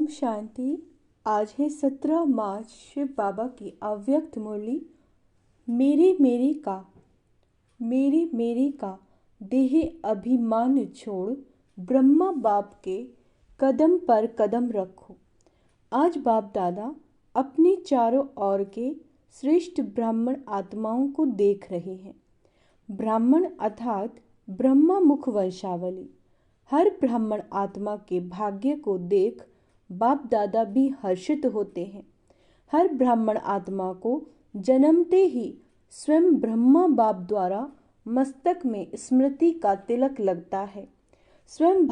शांति। आज है 17 मार्च। शिव बाबा की अव्यक्त मुरली। मेरे का देहे अभिमान छोड़, ब्रह्मा बाप के कदम पर कदम रखो। आज बाप दादा अपने चारों ओर के श्रेष्ठ ब्राह्मण आत्माओं को देख रहे हैं। ब्राह्मण अर्थात ब्रह्मा मुख वंशावली। हर ब्राह्मण आत्मा के भाग्य को देख बाप दादा भी हर्षित होते हैं। हर ब्राह्मण आत्मा को जन्मते ही स्वयं ब्रह्मा बाप द्वारा मस्तक में स्मृति का तिलक लगता है। स्वयं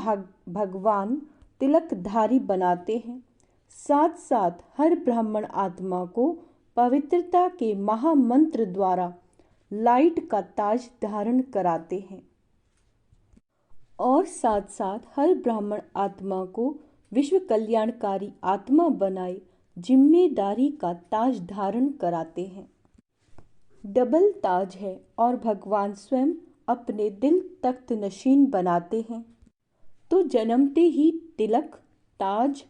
भगवान तिलकधारी बनाते हैं। साथ साथ हर ब्राह्मण आत्मा को पवित्रता के महामंत्र द्वारा लाइट का ताज धारण कराते हैं और साथ साथ हर ब्राह्मण आत्मा को विश्व कल्याणकारी आत्मा बनाए जिम्मेदारी का ताज धारण कराते हैं। डबल ताज है और भगवान स्वयं अपने दिल तख्त नशीन बनाते हैं, तो जन्मते ही तिलक ताज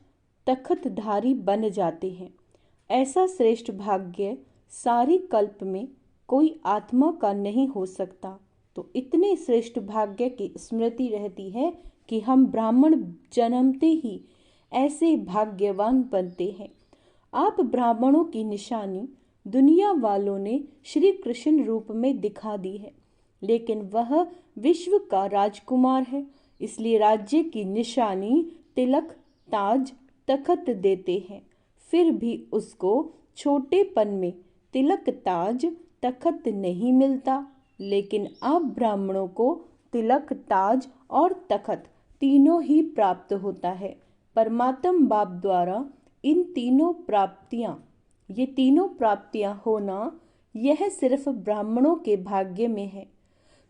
तख्तधारी बन जाते हैं। ऐसा श्रेष्ठ भाग्य सारे कल्प में कोई आत्मा का नहीं हो सकता। तो इतने श्रेष्ठ भाग्य की स्मृति रहती है कि हम ब्राह्मण जन्मते ही ऐसे भाग्यवान बनते हैं। आप ब्राह्मणों की निशानी दुनिया वालों ने श्री कृष्ण रूप में दिखा दी है, लेकिन वह विश्व का राजकुमार है, इसलिए राज्य की निशानी तिलक ताज तख्त देते हैं। फिर भी उसको छोटेपन में तिलक ताज तख्त नहीं मिलता, लेकिन अब ब्राह्मणों को तिलक ताज और तख्त तीनों ही प्राप्त होता है। परमात्म बाप द्वारा ये तीनों प्राप्तियां होना यह सिर्फ ब्राह्मणों के भाग्य में है।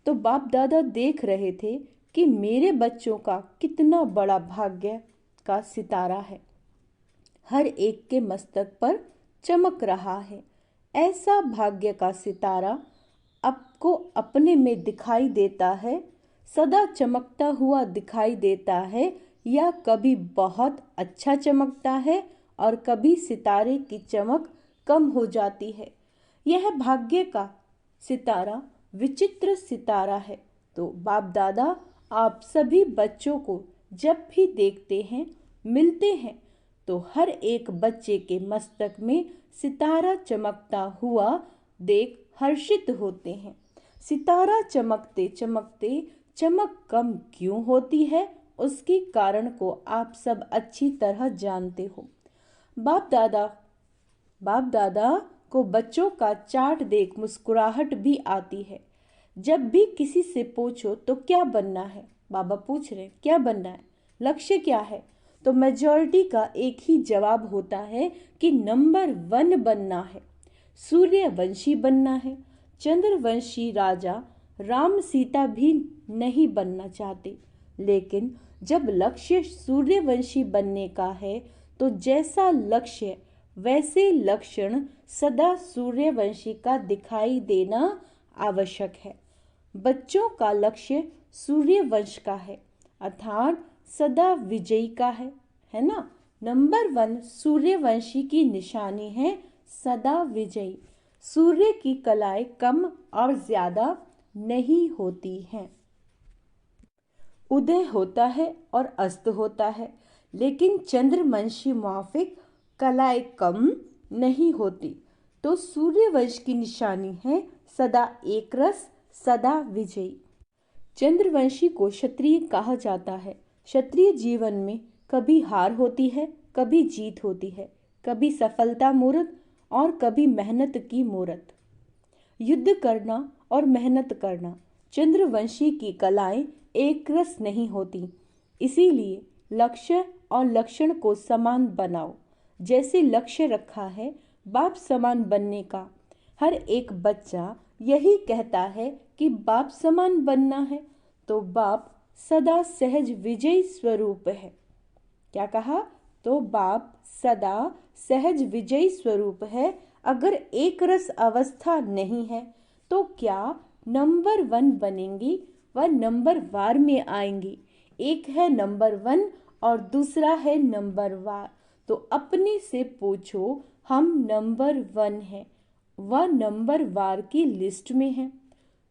तो बाप दादा देख रहे थे कि मेरे बच्चों का कितना बड़ा भाग्य का सितारा है, हर एक के मस्तक पर चमक रहा है। ऐसा भाग्य का सितारा आपको अपने में दिखाई देता है, सदा चमकता हुआ दिखाई देता है, या कभी बहुत अच्छा चमकता है और कभी सितारे की चमक कम हो जाती है। यह भाग्य का सितारा विचित्र सितारा है। तो बाप दादा आप सभी बच्चों को जब भी देखते हैं, मिलते हैं, तो हर एक बच्चे के मस्तक में सितारा चमकता हुआ देख हर्षित होते हैं। सितारा चमकते चमकते चमक कम क्यों होती है, उसके कारण को आप सब अच्छी तरह जानते हो। बाप दादा को बच्चों का चार्ट देख मुस्कुराहट भी आती है। जब भी किसी से पूछो तो क्या बनना है, बाबा पूछ रहे क्या बनना है, लक्ष्य क्या है, तो मेजॉरिटी का एक ही जवाब होता है कि नंबर 1 बनना है, सूर्यवंशी बनना है। चंद्रवंशी राजा राम सीता भी नहीं बनना चाहते, लेकिन जब लक्ष्य सूर्यवंशी बनने का है तो जैसा लक्ष्य वैसे लक्षण सदा सूर्यवंशी का दिखाई देना आवश्यक है। बच्चों का लक्ष्य सूर्यवंश का है, अर्थात सदा विजयी का है ना। नंबर 1 सूर्यवंशी की निशानी है सदा विजयी। सूर्य की कलाएं कम और ज्यादा नहीं होती हैं, उदय होता है और अस्त होता है, लेकिन चंद्रवंशी माफिक कलाएं कम नहीं होती। तो सूर्यवंश की निशानी है सदा एक रस, सदा विजयी। चंद्रवंशी को क्षत्रिय कहा जाता है। क्षत्रिय जीवन में कभी हार होती है, कभी जीत होती है, कभी सफलता मूर्त और कभी मेहनत की मूर्त। युद्ध करना और मेहनत करना चंद्रवंशी की कलाएं एक रस नहीं होती। इसीलिए लक्ष्य और लक्षण को समान बनाओ। जैसे लक्ष्य रखा है बाप समान बनने का, हर एक बच्चा यही कहता है कि बाप समान बनना है, तो बाप सदा सहज विजयी स्वरूप है। क्या कहा? तो बाप सदा सहज विजयी स्वरूप है। अगर एक रस अवस्था नहीं है तो क्या नंबर 1 बनेंगी व नंबर वार में आएंगी। एक है नंबर 1 और दूसरा है नंबर वार। तो अपने से पूछो, हम नंबर 1 हैं, वह नंबर वार की लिस्ट में है।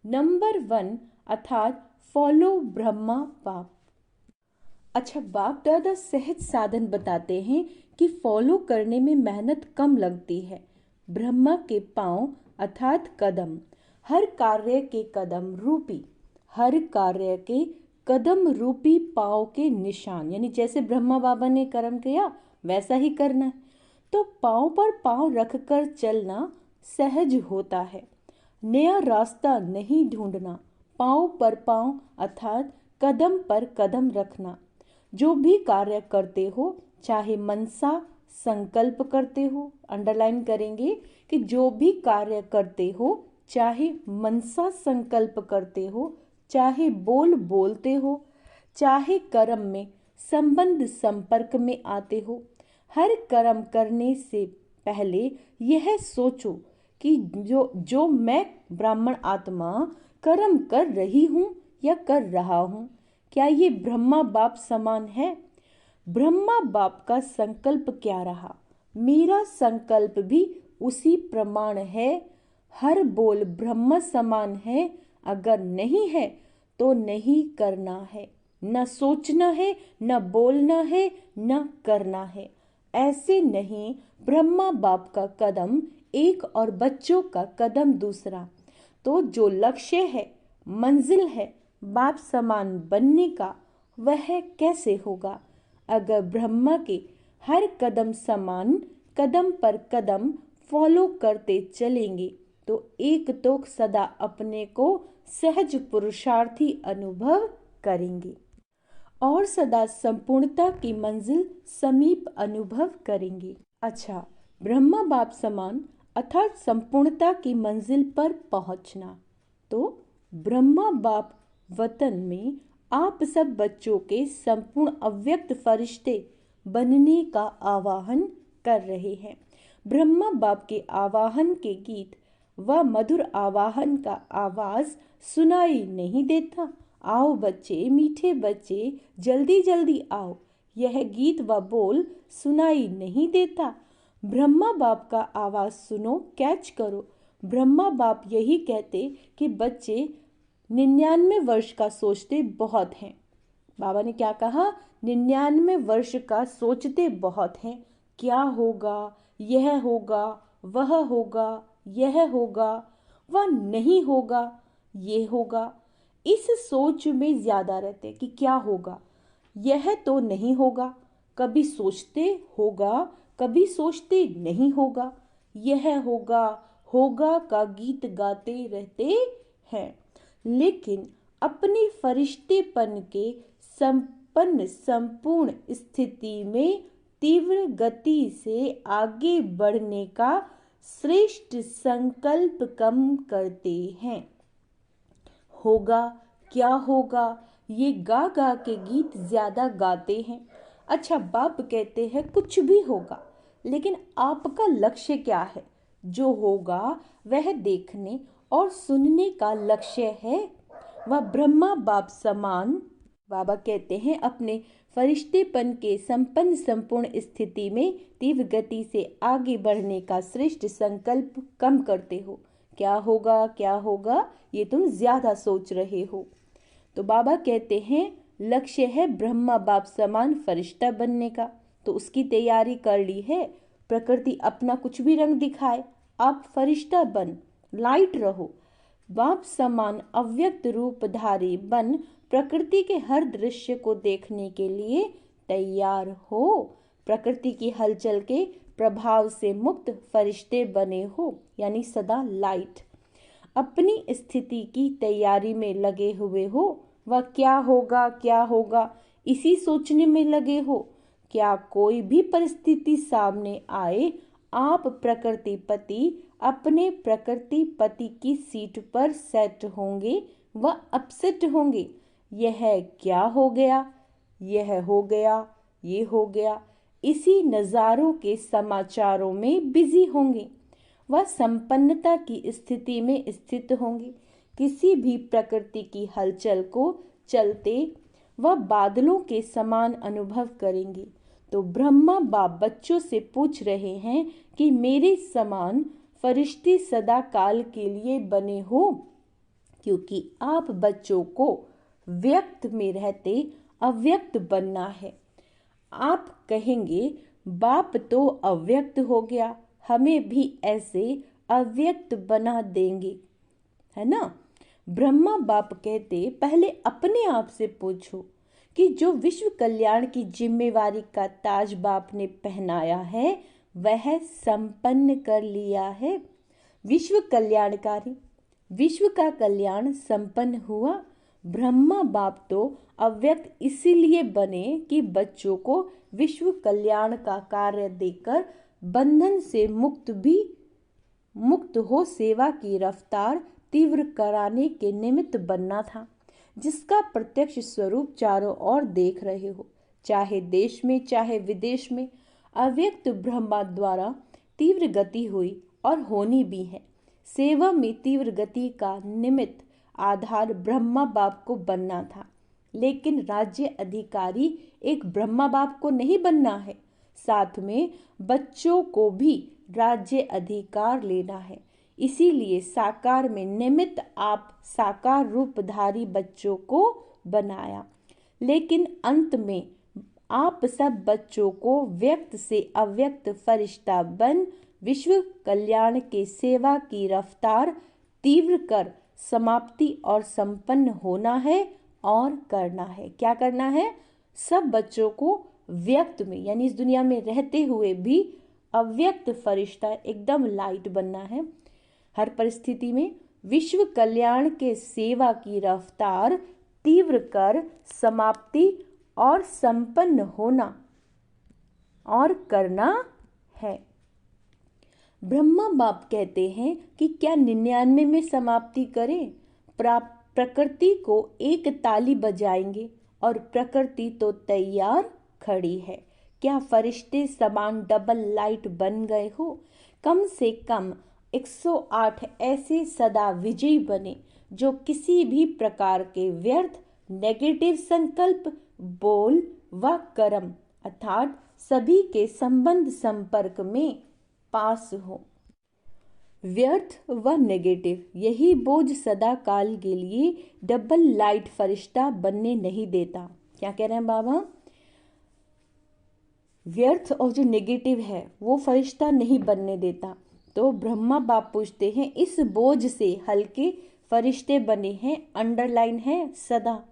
नंबर 1 अर्थात फॉलो ब्रह्मा बाप। अच्छा, बाप दादा सहज साधन बताते हैं कि फॉलो करने में मेहनत कम लगती है। ब्रह्मा के पांव अर्थात कदम, हर कार्य के कदम रूपी, हर कार्य के कदम रूपी पांव के निशान, यानी जैसे ब्रह्मा बाबा ने कर्म किया वैसा ही करना है। तो पांव पर पांव रखकर चलना सहज होता है। नया रास्ता नहीं ढूंढना, पांव पर पांव अर्थात कदम पर कदम रखना। जो भी कार्य करते हो, चाहे मनसा संकल्प करते हो, अंडरलाइन करेंगे कि जो भी कार्य करते हो, चाहे मनसा संकल्प करते हो, चाहे बोलते हो, चाहे कर्म में संबंध संपर्क में आते हो, हर कर्म करने से पहले यह सोचो कि जो मैं ब्राह्मण आत्मा कर्म कर रही हूँ या कर रहा हूँ, क्या ये ब्रह्मा बाप समान है? ब्रह्मा बाप का संकल्प क्या रहा, मेरा संकल्प भी उसी प्रमाण है। हर बोल ब्रह्म समान है, अगर नहीं है तो नहीं करना है, न सोचना है, न बोलना है, न करना है। ऐसे नहीं, ब्रह्मा बाप का कदम एक और बच्चों का कदम दूसरा। तो जो लक्ष्य है, मंजिल है बाप समान बनने का, वह कैसे होगा अगर ब्रह्मा के हर कदम समान कदम पर कदम फॉलो करते चलेंगे तो एक तो सदा अपने को सहज पुरुषार्थी अनुभव करेंगे और सदा संपूर्णता की मंजिल समीप अनुभव करेंगे। अच्छा, ब्रह्मा बाप समान अर्थात संपूर्णता की मंजिल पर पहुंचना। तो ब्रह्मा बाप वतन में आप सब बच्चों के संपूर्ण अव्यक्त फरिश्ते बनने का आवाहन कर रहे हैं। ब्रह्मा बाप के आवाहन के गीत व मधुर आवाहन का आवाज सुनाई नहीं देता। आओ बच्चे, मीठे बच्चे, जल्दी जल्दी आओ, यह गीत व बोल सुनाई नहीं देता। ब्रह्मा बाप का आवाज सुनो, कैच करो। ब्रह्मा बाप यही कहते कि बच्चे 99 वर्ष का सोचते बहुत हैं। बाबा ने क्या कहा? 99 वर्ष का सोचते बहुत हैं। क्या होगा, यह होगा, वह होगा, यह होगा, वह नहीं होगा, ये होगा। इस सोच में ज्यादा रहते कि क्या होगा, यह तो नहीं होगा। कभी सोचते होगा, कभी सोचते नहीं होगा। यह होगा, होगा का गीत गाते रहते हैं, लेकिन अपने फरिश्तेपन के संपन्न संपूर्ण स्थिति में तीव्र गति से आगे बढ़ने का श्रेष्ठ संकल्प कम करते हैं। होगा, क्या होगा, ये गा गा के गीत ज्यादा गाते हैं। अच्छा, बाप कहते हैं कुछ भी होगा, लेकिन आपका लक्ष्य क्या है? जो होगा वह देखने और सुनने का लक्ष्य है। वह ब्रह्मा बाप समान, बाबा कहते हैं, अपने फरिश्तेपन के संपन्न संपूर्ण स्थिति में तीव्र गति से आगे बढ़ने का श्रेष्ठ संकल्प कम करते हो। क्या होगा, क्या होगा, ये तुम ज्यादा सोच रहे हो। तो बाबा कहते हैं लक्ष्य है ब्रह्मा बाप समान फरिश्ता बनने का, तो उसकी तैयारी कर ली है। प्रकृति अपना कुछ भी रंग दिखाए, आप फरिश्ता बन, लाइट रहो। बाप समान अव्यक्त रूपधारी बन प्रकृति के हर दृश्य को देखने के लिए तैयार हो। प्रकृति की हलचल के प्रभाव से मुक्त फरिश्ते बने हो, यानी सदा लाइट। अपनी स्थिति की तैयारी में लगे हुए हो। वह क्या होगा, क्या होगा, इसी सोचने में लगे हो। क्या कोई भी परिस्थिति सामने आए, आप प्रकृति पति अपने प्रकृति पति की सीट पर सेट होंगे व अपसेट होंगे। यह क्या हो गया, यह हो गया, ये हो गया, इसी नज़ारों के समाचारों में बिजी होंगे। वह संपन्नता की स्थिति में स्थित होंगे। किसी भी प्रकृति की हलचल को चलते वह बादलों के समान अनुभव करेंगे। तो ब्रह्मा बाप बच्चों से पूछ रहे हैं कि मेरे समान फरिश्ते सदा काल के लिए बने हो, क्योंकि आप बच्चों को व्यक्त में रहते अव्यक्त बनना है। आप कहेंगे बाप तो अव्यक्त हो गया, हमें भी ऐसे अव्यक्त बना देंगे, है ना। ब्रह्मा बाप कहते पहले अपने आप से पूछो कि जो विश्व कल्याण की जिम्मेवारी का ताज बाप ने पहनाया है वह संपन्न कर लिया है। विश्व कल्याणकारी, विश्व का कल्याण संपन्न हुआ। ब्रह्मा बाप तो अव्यक्त इसीलिए बने कि बच्चों को विश्व कल्याण का कार्य देकर बंधन से मुक्त हो सेवा की रफ्तार तीव्र कराने के निमित्त बनना था, जिसका प्रत्यक्ष स्वरूप चारों ओर देख रहे हो, चाहे देश में चाहे विदेश में। अव्यक्त ब्रह्मा द्वारा तीव्र गति हुई और होनी भी है। सेवा में तीव्र गति का निमित्त आधार ब्रह्मा बाप को बनना था, लेकिन राज्य अधिकारी एक ब्रह्मा बाप को नहीं बनना है, साथ में बच्चों को भी राज्य अधिकार लेना है। इसीलिए साकार में निमित्त आप साकार रूपधारी बच्चों को बनाया, लेकिन अंत में आप सब बच्चों को व्यक्त से अव्यक्त फरिश्ता बन विश्व कल्याण के सेवा की रफ्तार तीव्र कर समाप्ति और संपन्न होना है और करना है। क्या करना है? सब बच्चों को व्यक्त में यानी इस दुनिया में रहते हुए भी अव्यक्त फरिश्ता एकदम लाइट बनना है। हर परिस्थिति में विश्व कल्याण के सेवा की रफ्तार तीव्र कर समाप्ति और संपन्न होना और करना है। ब्रह्मा बाप कहते हैं कि क्या 99 में समाप्ति करें? प्रकृति को एक ताली बजाएंगे और प्रकृति तो तैयार खड़ी है। क्या फरिश्ते समान डबल लाइट बन गए हो? कम से कम 108 ऐसे सदा विजयी बने जो किसी भी प्रकार के व्यर्थ नेगेटिव संकल्प, बोल व कर्म अर्थात सभी के संबंध संपर्क में पास हो। व्यर्थ व नेगेटिव यही बोझ सदा काल के लिए डबल लाइट फरिश्ता बनने नहीं देता। क्या कह रहे हैं बाबा? व्यर्थ और जो नेगेटिव है वो फरिश्ता नहीं बनने देता। तो ब्रह्मा बाप पूछते हैं इस बोझ से हल्के फरिश्ते बने हैं, अंडरलाइन है सदा।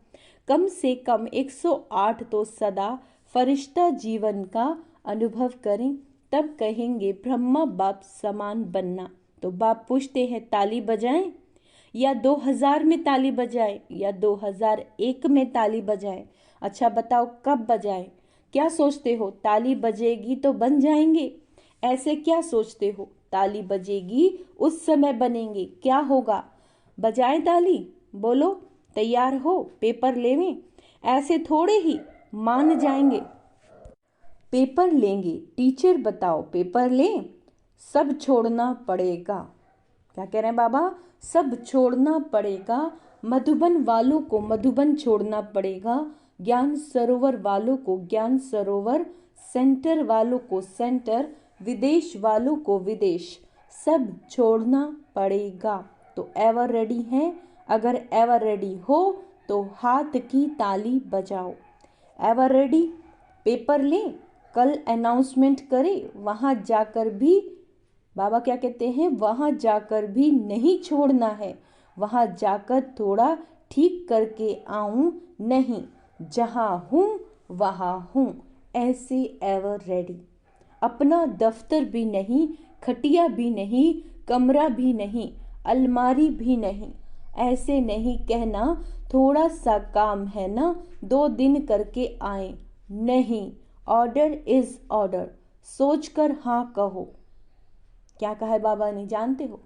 कम से कम 108 तो सदा फरिश्ता जीवन का अनुभव करें, तब कहेंगे ब्रह्मा बाप समान बनना। तो बाप पूछते हैं ताली बजाएं या 2000 में ताली बजाएं या 2001 में ताली बजाएं? अच्छा बताओ कब बजाएं? क्या सोचते हो ताली बजेगी तो बन जाएंगे? ऐसे क्या सोचते हो? ताली बजेगी उस समय बनेंगे। क्या होगा? बजाएं ताली, बोलो तैयार हो, पेपर लेवें? ऐसे थोड़े ही मान जाएंगे। पेपर लेंगे, टीचर बताओ पेपर लें, सब छोड़ना पड़ेगा। क्या कह रहे हैं बाबा? सब छोड़ना पड़ेगा। मधुबन वालों को मधुबन छोड़ना पड़ेगा, ज्ञान सरोवर वालों को ज्ञान सरोवर, सेंटर वालों को सेंटर, विदेश वालों को विदेश, सब छोड़ना पड़ेगा। तो एवर रेडी हैं? अगर एवर रेडी हो तो हाथ की ताली बजाओ। Ever ready? पेपर लें, कल अनाउंसमेंट करें, वहाँ जाकर भी बाबा क्या कहते हैं? वहाँ जाकर भी नहीं छोड़ना है, वहाँ जाकर थोड़ा ठीक करके आऊं, नहीं जहाँ हूँ वहाँ हूँ, ऐसे एवर रेडी। अपना दफ्तर भी नहीं, खटिया भी नहीं, कमरा भी नहीं, अलमारी भी नहीं, ऐसे नहीं कहना थोड़ा सा काम है ना 2 दिन करके आए, नहीं ऑर्डर इज ऑर्डर, सोचकर हाँ कहो। क्या कहा है बाबा ने जानते हो?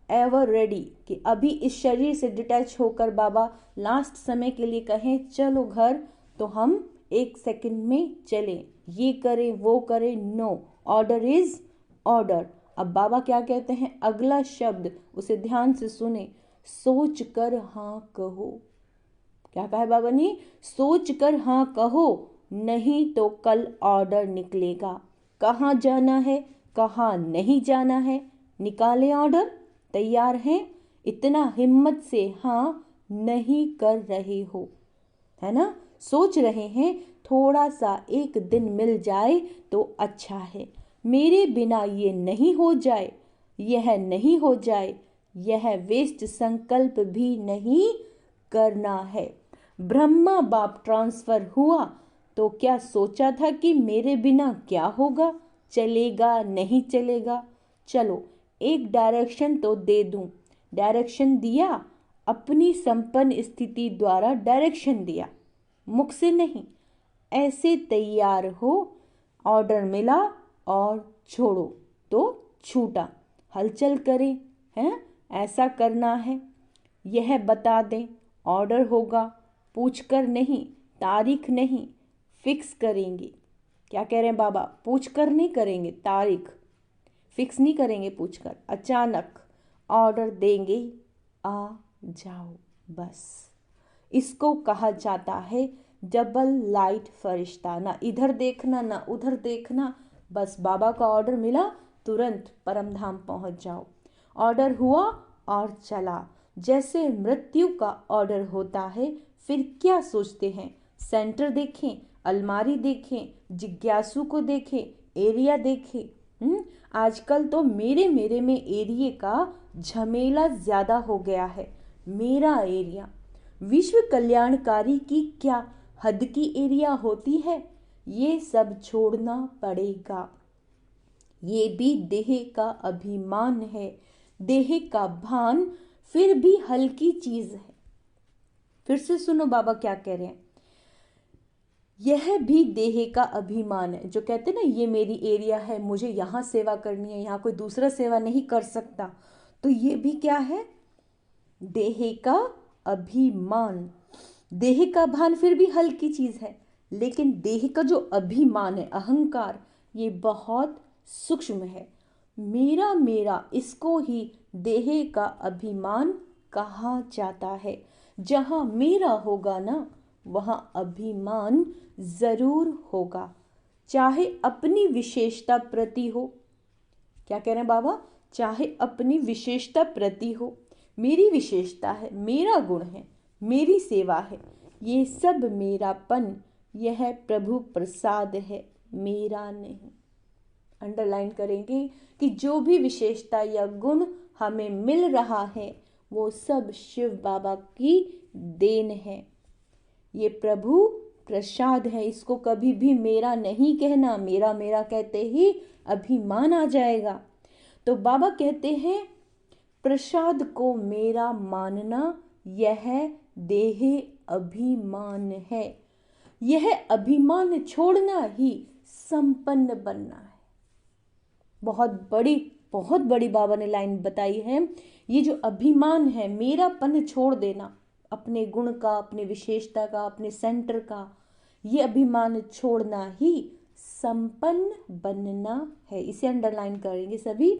एवर रेडी कि अभी इस शरीर से डिटैच होकर बाबा लास्ट समय के लिए कहें चलो घर, तो हम 1 सेकंड में चलें, ये करें वो करें, नो ऑर्डर इज ऑर्डर। अब बाबा क्या कहते हैं? अगला शब्द उसे ध्यान से सुने, सोच कर हाँ कहो। क्या कहा है बाबा ने? सोच कर हाँ कहो नहीं तो कल ऑर्डर निकलेगा। कहाँ जाना है, कहाँ नहीं जाना है, निकालें ऑर्डर। तैयार हैं? इतना हिम्मत से हाँ नहीं कर रहे हो, है ना? सोच रहे हैं थोड़ा सा एक दिन मिल जाए तो अच्छा है, मेरे बिना ये नहीं हो जाए, यह नहीं हो जाए, यह वेस्ट संकल्प भी नहीं करना है। ब्रह्मा बाप ट्रांसफर हुआ तो क्या सोचा था कि मेरे बिना क्या होगा, चलेगा नहीं चलेगा? चलो एक डायरेक्शन तो दे दूं। डायरेक्शन दिया, अपनी संपन्न स्थिति द्वारा डायरेक्शन दिया, मुख से नहीं। ऐसे तैयार हो, ऑर्डर मिला और छोड़ो तो छूटा। हलचल करें, हैं? ऐसा करना है, यह बता दें। ऑर्डर होगा, पूछकर नहीं, तारीख नहीं, फिक्स करेंगे। क्या कह रहे हैं बाबा? पूछकर नहीं करेंगे, तारीख फिक्स नहीं करेंगे पूछकर, अचानक ऑर्डर देंगे, आ जाओ बस। इसको कहा जाता है डबल लाइट फरिश्ता। ना इधर देखना ना उधर देखना, बस बाबा का ऑर्डर मिला, तुरंत परमधाम पहुंच जाओ। ऑर्डर हुआ और चला। जैसे मृत्यु का ऑर्डर होता है, फिर क्या सोचते हैं? सेंटर देखें, अलमारी देखें, जिज्ञासु को देखें, एरिया देखें। आजकल तो मेरे मेरे में एरिया का झमेला ज्यादा हो गया है। मेरा एरिया, विश्व कल्याणकारी की क्या हद की एरिया होती है? ये सब छोड़ना पड़ेगा। ये भी देह का अभिमान है, देह का भान फिर भी हल्की चीज है। फिर से सुनो बाबा क्या कह रहे हैं। यह भी देह का अभिमान है। जो कहते ना ये मेरी एरिया है, मुझे यहाँ सेवा करनी है, यहाँ कोई दूसरा सेवा नहीं कर सकता, तो ये भी क्या है? देह का अभिमान। देह का भान फिर भी हल्की चीज है, लेकिन देह का जो अभिमान है, अहंकार, ये बहुत सूक्ष्म है। मेरा मेरा, इसको ही देह का अभिमान कहा जाता है। जहां मेरा होगा ना, वहां अभिमान जरूर होगा, चाहे अपनी विशेषता प्रति हो। क्या कह रहे हैं बाबा? चाहे अपनी विशेषता प्रति हो। मेरी विशेषता है, मेरा गुण है, मेरी सेवा है, ये सब मेरापन, यह प्रभु प्रसाद है, मेरा नहीं। अंडरलाइन करेंगे कि जो भी विशेषता या गुण हमें मिल रहा है, वो सब शिव बाबा की देन है। ये प्रभु प्रसाद है, इसको कभी भी मेरा नहीं कहना। मेरा मेरा कहते ही अभिमान आ जाएगा। तो बाबा कहते हैं प्रसाद को मेरा मानना, यह देह अभिमान है। यह अभिमान छोड़ना ही संपन्न बनना है। बहुत बड़ी बाबा ने लाइन बताई है। ये जो अभिमान है, मेरापन छोड़ देना, अपने गुण का, अपने विशेषता का, अपने सेंटर का, ये अभिमान छोड़ना ही संपन्न बनना है। इसे अंडरलाइन करेंगे सभी।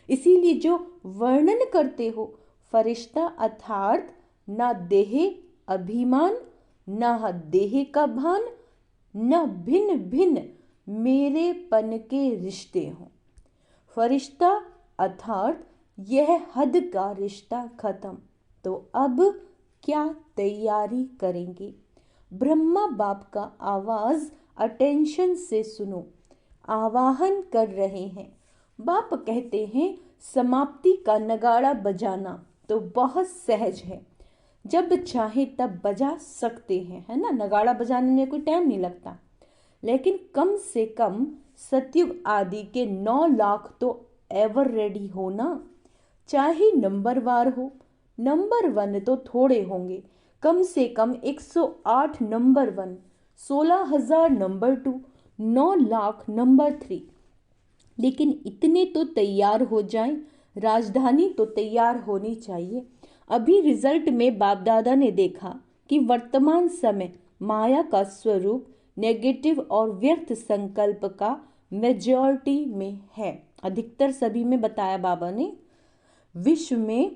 इसीलिए जो वर्णन करते हो फरिश्ता, अर्थात न देह अभिमान, न देह का भान, न भिन्न भिन्न मेरेपन के रिश्ते हों। फरिश्ता अर्थात यह हद का रिश्ता खत्म। तो अब क्या तैयारी करेंगे? ब्रह्मा बाप का आवाज अटेंशन से सुनो, आवाहन कर रहे हैं। बाप कहते हैं समाप्ति का नगाड़ा बजाना तो बहुत सहज है, जब चाहे तब बजा सकते हैं, है ना? नगाड़ा बजाने में कोई टाइम नहीं लगता। लेकिन कम से कम सतयुग आदि के 9 लाख तो एवर रेडी हो ना, चाहे नंबरवार हो। नंबर 1 तो थोड़े होंगे, कम से कम 108 नंबर 1, 16,000 नंबर 2, 9 लाख नंबर 3। लेकिन इतने तो तैयार हो जाएं, राजधानी तो तैयार होनी चाहिए। अभी रिजल्ट में बाप दादा ने देखा कि वर्तमान समय माया का स्वरूप नेगेटिव और व्यर्थ संकल्प का मेजॉरिटी में है। अधिकतर सभी में बताया बाबा ने। विश्व में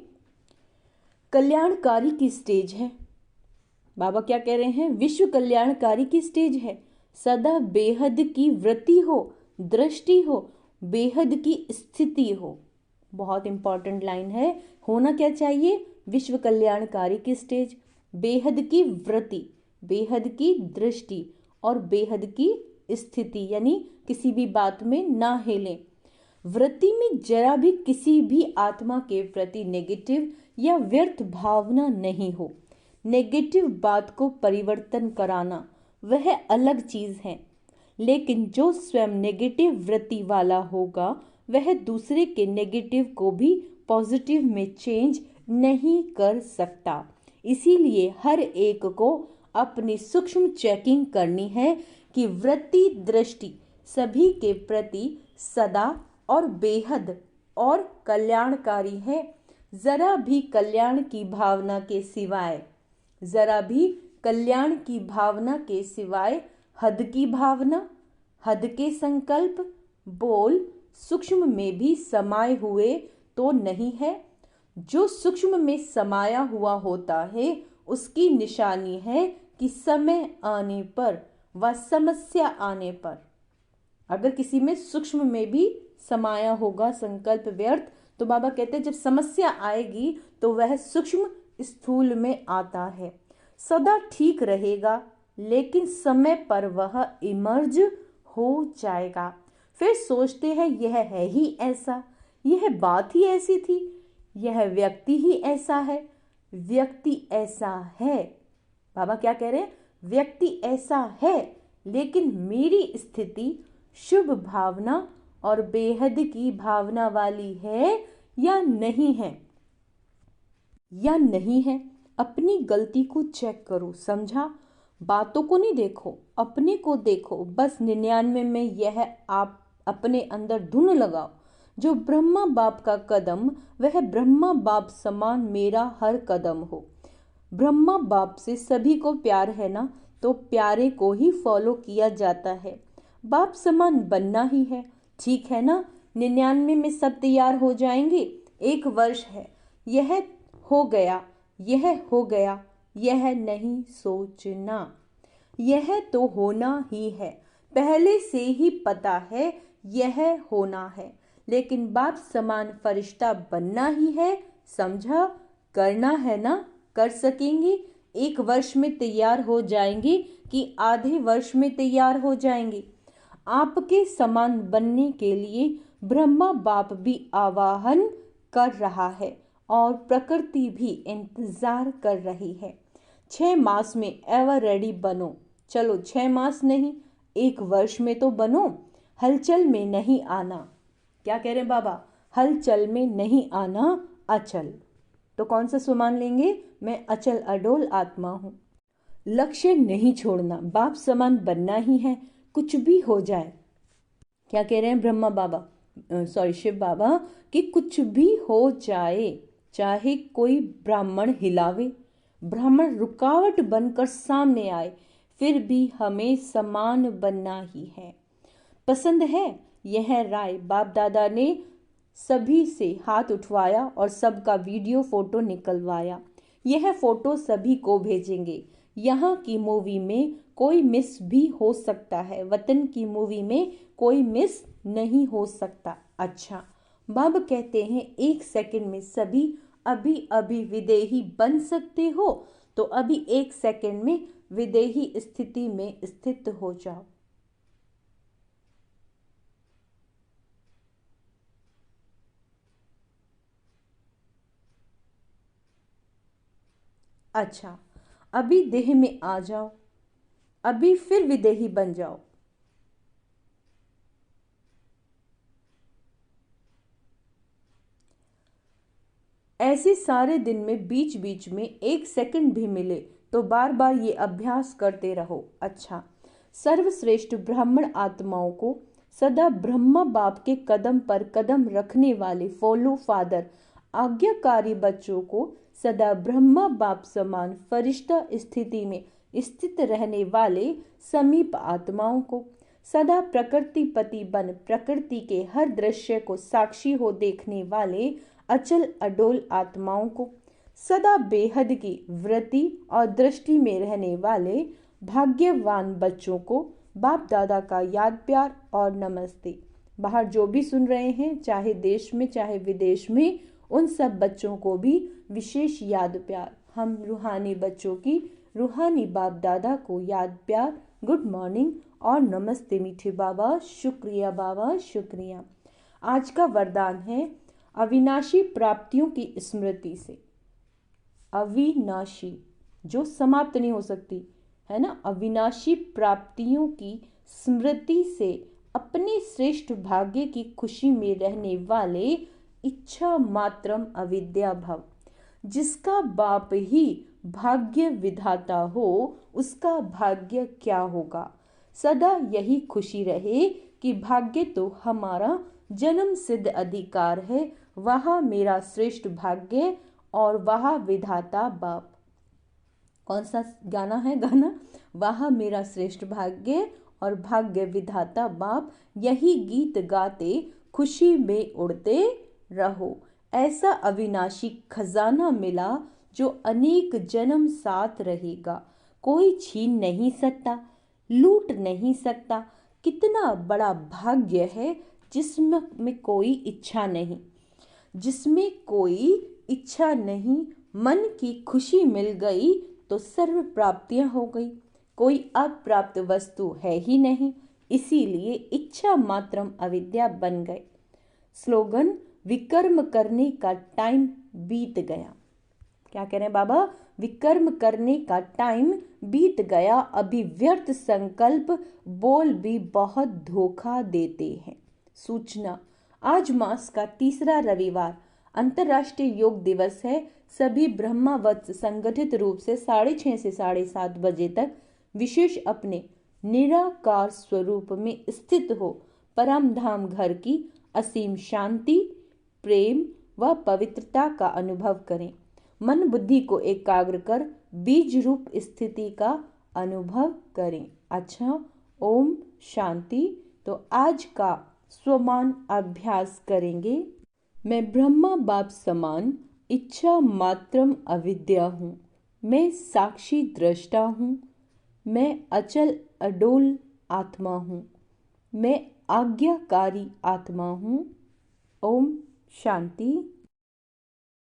कल्याणकारी की स्टेज है। बाबा क्या कह रहे हैं? विश्व कल्याणकारी की स्टेज है, सदा बेहद की वृत्ति हो, दृष्टि हो, बेहद की स्थिति हो। बहुत इंपॉर्टेंट लाइन है। होना क्या चाहिए? विश्व कल्याणकारी की स्टेज, बेहद की वृत्ति, बेहद की दृष्टि और बेहद की स्थिति, यानी किसी भी बात में ना हिलें। वृत्ति में जरा भी किसी भी आत्मा के प्रति नेगेटिव या व्यर्थ भावना नहीं हो। नेगेटिव बात को परिवर्तन कराना वह अलग चीज है, लेकिन जो स्वयं नेगेटिव वृत्ति वाला होगा वह दूसरे के नेगेटिव को भी पॉजिटिव में चेंज नहीं कर सकता। इसीलिए हर एक को अपनी सूक्ष्म चेकिंग करनी है कि वृत्ति दृष्टि सभी के प्रति सदा और बेहद और कल्याणकारी है। जरा भी कल्याण की भावना के सिवाय, जरा भी कल्याण की भावना के सिवाय हद की भावना, हद के संकल्प, बोल सूक्ष्म में भी समाये हुए तो नहीं है। जो सूक्ष्म में समाया हुआ होता है उसकी निशानी है कि समय आने पर व समस्या आने पर, अगर किसी में सूक्ष्म में भी समाया होगा संकल्प व्यर्थ, तो बाबा कहते हैं जब समस्या आएगी तो वह सूक्ष्म स्थूल में आता है। सदा ठीक रहेगा लेकिन समय पर वह इमर्ज हो जाएगा। फिर सोचते हैं यह है ही ऐसा, यह बात ही ऐसी थी, यह व्यक्ति ही ऐसा है, व्यक्ति ऐसा है। बाबा क्या कह रहे हैं? व्यक्ति ऐसा है, लेकिन मेरी स्थिति शुभ भावना और बेहद की भावना वाली है या नहीं है, या नहीं है। अपनी गलती को चेक करो, समझा? बातों को नहीं देखो, अपने को देखो। बस 99 में यह आप अपने अंदर धुन लगाओ, जो ब्रह्मा बाप का कदम वह ब्रह्मा बाप समान मेरा हर कदम हो। ब्रह्मा बाप से सभी को प्यार है ना, तो प्यारे को ही फॉलो किया जाता है। बाप समान बनना ही है, ठीक है ना? 99 में सब तैयार हो जाएंगे। 1 वर्ष है, यह हो गया, यह हो गया, यह नहीं सोचना, यह तो होना ही है। पहले से ही पता है यह होना है, लेकिन बाप समान फरिश्ता बनना ही है, समझा? करना है ना? कर सकेंगे? 1 वर्ष में तैयार हो जाएंगे कि आधे वर्ष में तैयार हो जाएंगे? आपके समान बनने के लिए ब्रह्मा बाप भी आवाहन कर रहा है और प्रकृति भी इंतजार कर रही है। 6 मास में एवर रेडी बनो। चलो 6 मास नहीं, 1 वर्ष में तो बनो। हलचल में नहीं आना। क्या कह रहे हैं बाबा? हलचल में नहीं आना, अचल। तो कौन सा सुमान लेंगे? मैं अचल अडोल आत्मा हूँ। लक्ष्य नहीं छोड़ना, बाप समान बनना ही है, कुछ भी हो जाए। क्या कह रहे हैं ब्रह्मा बाबा, शिव बाबा, कि कुछ भी हो जाए, चाहे कोई ब्राह्मण हिलावे, ब्राह्मण रुकावट बनकर सामने आए, फिर भी हमें समान बनना ही है। पसंद है यह राय? बाप दादा ने सभी से हाथ उठवाया और सबका वीडियो फोटो निकलवाया। यह फोटो सभी को भेजेंगे। यहाँ की मूवी में कोई मिस भी हो सकता है, वतन की मूवी में कोई मिस नहीं हो सकता। अच्छा, बाबा कहते हैं 1 सेकंड में सभी अभी अभी विदेही बन सकते हो, तो अभी 1 सेकंड में विदेही स्थिति में स्थित हो जाओ। अच्छा, अभी देह में आ जाओ, अभी फिर विदेही बन जाओ। ऐसे सारे दिन में बीच बीच में 1 सेकंड भी मिले तो बार बार ये अभ्यास करते रहो। अच्छा, सर्वश्रेष्ठ ब्राह्मण आत्माओं को, सदा ब्रह्मा बाप के कदम पर कदम रखने वाले फॉलो फादर आज्ञाकारी बच्चों को, सदा ब्रह्मा बाप समान फरिश्ता स्थिति में स्थित रहने वाले समीप आत्माओं को, सदा प्रकृति पति बन प्रकृति के हर दृश्य को साक्षी हो देखने वाले अचल अडोल आत्माओं को, सदा बेहद की वृत्ति और दृष्टि में रहने वाले भाग्यवान बच्चों को, बाप दादा का याद प्यार और नमस्ते। बाहर जो भी सुन रहे हैं, चाहे देश में चाहे विदेश में, उन सब बच्चों को भी विशेष याद प्यार। हम रूहानी बच्चों की रूहानी बाप दादा को याद प्यार, गुड मॉर्निंग और नमस्ते मीठे बाबा, शुक्रिया बाबा, शुक्रिया। आज का वरदान है अविनाशी प्राप्तियों की स्मृति से। अविनाशी जो समाप्त नहीं हो सकती है ना, अविनाशी प्राप्तियों की स्मृति से अपने श्रेष्ठ भाग्य की खुशी में रहने वाले इच्छा मात्रम अविद्या भव। जिसका बाप ही भाग्य विधाता हो, उसका भाग्य क्या होगा। सदा यही खुशी रहे कि भाग्य तो हमारा जन्म सिद्ध अधिकार है, वह मेरा श्रेष्ठ भाग्य और वह विधाता बाप। कौन सा गाना है? गाना वह मेरा श्रेष्ठ भाग्य और भाग्य विधाता बाप, यही गीत गाते खुशी में उड़ते रहो। ऐसा अविनाशी खजाना मिला जो अनेक जन्म साथ रहेगा, कोई छीन नहीं सकता, लूट नहीं सकता। कितना बड़ा भाग्य है जिसमें कोई इच्छा नहीं, जिसमें कोई इच्छा नहीं। मन की खुशी मिल गई तो सर्व प्राप्तियां हो गई, कोई अप्राप्त वस्तु है ही नहीं, इसीलिए इच्छा मात्रम अविद्या बन गए। स्लोगन, विकर्म करने का टाइम बीत गया। क्या कह रहे हैं बाबा? विकर्म करने का टाइम बीत गया, अभी व्यर्थ संकल्प बोल भी बहुत धोखा देते हैं। सूचना, आज मास का तीसरा रविवार अंतर्राष्ट्रीय योग दिवस है। सभी ब्रह्मावत्स संगठित रूप से 6:30 से 7:30 बजे तक विशेष अपने निराकार स्वरूप में स्थित हो परम धाम घर की असीम शांति, प्रेम व पवित्रता का अनुभव करें। मन बुद्धि को एकाग्र कर बीज रूप स्थिति का अनुभव करें। अच्छा, ओम शांति। तो आज का स्वमान अभ्यास करेंगे। मैं ब्रह्मा बाप समान इच्छा मात्रम अविद्या हूँ। मैं साक्षी दृष्टा हूँ। मैं अचल अडोल आत्मा हूँ। मैं आज्ञाकारी आत्मा हूँ। ओम शांति।